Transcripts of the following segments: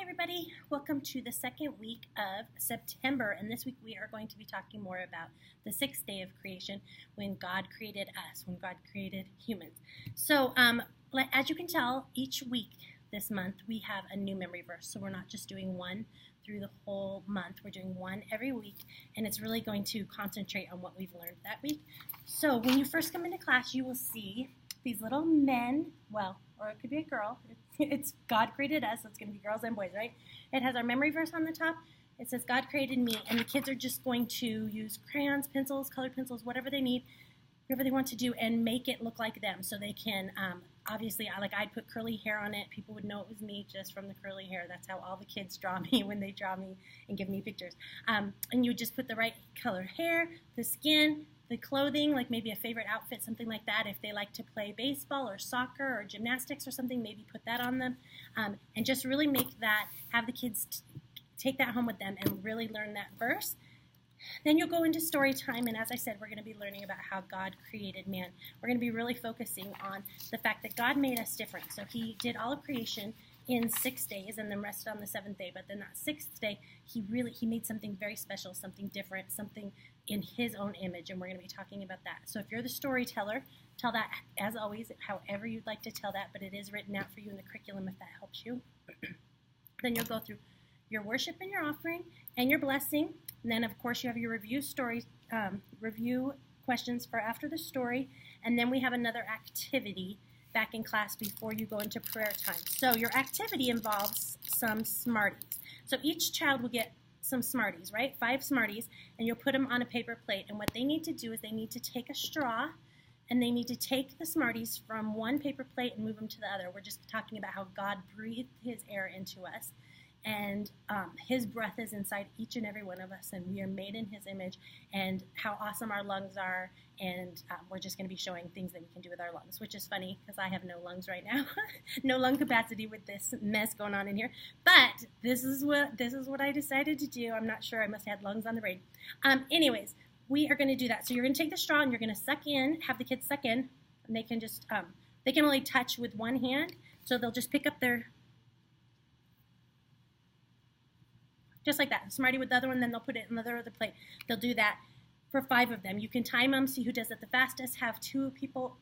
Hi everybody, welcome to the second week of September, and this week we are going to be talking more about the sixth day of creation, when God created us, when God created humans. So as you can tell, each week this month we have a new memory verse, so we're not just doing one through the whole month, we're doing one every week, and it's really going to concentrate on what we've learned that week. So when you first come into class, you will see these little men, or it could be a girl. It's God created us, so it's going to be girls and boys, right? It has our memory verse on the top. It says, God created me, and the kids are just going to use crayons, pencils, colored pencils, whatever they need, whatever they want to do, and make it look like them. So they can, obviously, I'd put curly hair on it. People would know it was me just from the curly hair. That's how all the kids draw me when they draw me and give me pictures. And you would just put the right color hair, the skin, the clothing, like maybe a favorite outfit, something like that. If they like to play baseball or soccer or gymnastics or something, maybe put that on them. And just really make that, have the kids take that home with them and really learn that verse. Then you'll go into story time, and as I said, we're going to be learning about how God created man. We're going to be really focusing on the fact that God made us different. So he did all of creation in 6 days and then rested on the seventh day. But then that sixth day, he made something very special, something different, something in his own image, and we're going to be talking about that. So if you're the storyteller, tell that, as always, however you'd like to tell that, but it is written out for you in the curriculum if that helps you. Then you'll go through your worship and your offering and your blessing. And then, of course, you have your review questions for after the story. And then we have another activity back in class before you go into prayer time. So your activity involves some Smarties. So each child will get some Smarties, right? 5 Smarties, and you'll put them on a paper plate. And what they need to do is they need to take a straw, and they need to take the Smarties from one paper plate and move them to the other. We're just talking about how God breathed his air into us, and his breath is inside each and every one of us, and we are made in his image, and how awesome our lungs are, and we're just going to be showing things that we can do with our lungs, which is funny because I have no lungs right now, no lung capacity with this mess going on in here, but this is what I decided to do. I'm not sure, I must have had lungs on the brain. Anyways, we are going to do that. So you're going to take the straw and you're going to suck in, have the kids suck in, and they can just, they can only touch with one hand, so they'll just pick up their, just like that, Smartie with the other one, then they'll put it in the other plate. They'll do that for 5 of them. You can time them, see who does it the fastest, have 2 people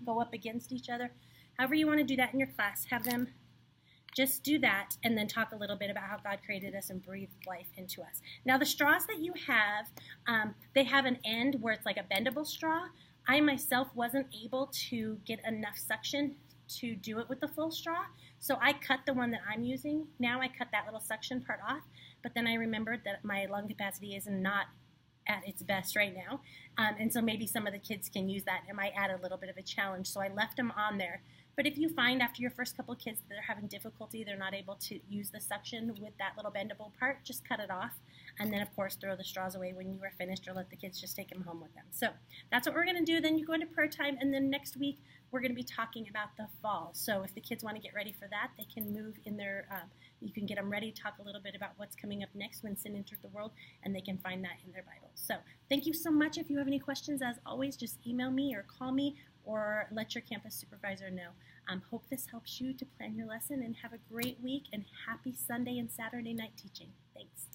go up against each other. However you want to do that in your class, have them just do that and then talk a little bit about how God created us and breathed life into us. Now the straws that you have, they have an end where it's like a bendable straw. I myself wasn't able to get enough suction to do it with the full straw, so I cut the one that I'm using. Now I cut that little suction part off, but then I remembered that my lung capacity is not at its best right now, and so maybe some of the kids can use that. It might add a little bit of a challenge, so I left them on there. But if you find after your first couple of kids that they're having difficulty, they're not able to use the suction with that little bendable part, just cut it off. And then, of course, throw the straws away when you are finished, or let the kids just take them home with them. So that's what we're going to do. Then you go into prayer time, and then next week we're going to be talking about the fall. So if the kids want to get ready for that, they can move in their, you can get them ready, talk a little bit about what's coming up next when sin entered the world, and they can find that in their Bible. So thank you so much. If you have any questions, as always, just email me or call me or let your campus supervisor know. Hope this helps you to plan your lesson, and have a great week, and happy Sunday and Saturday night teaching. Thanks.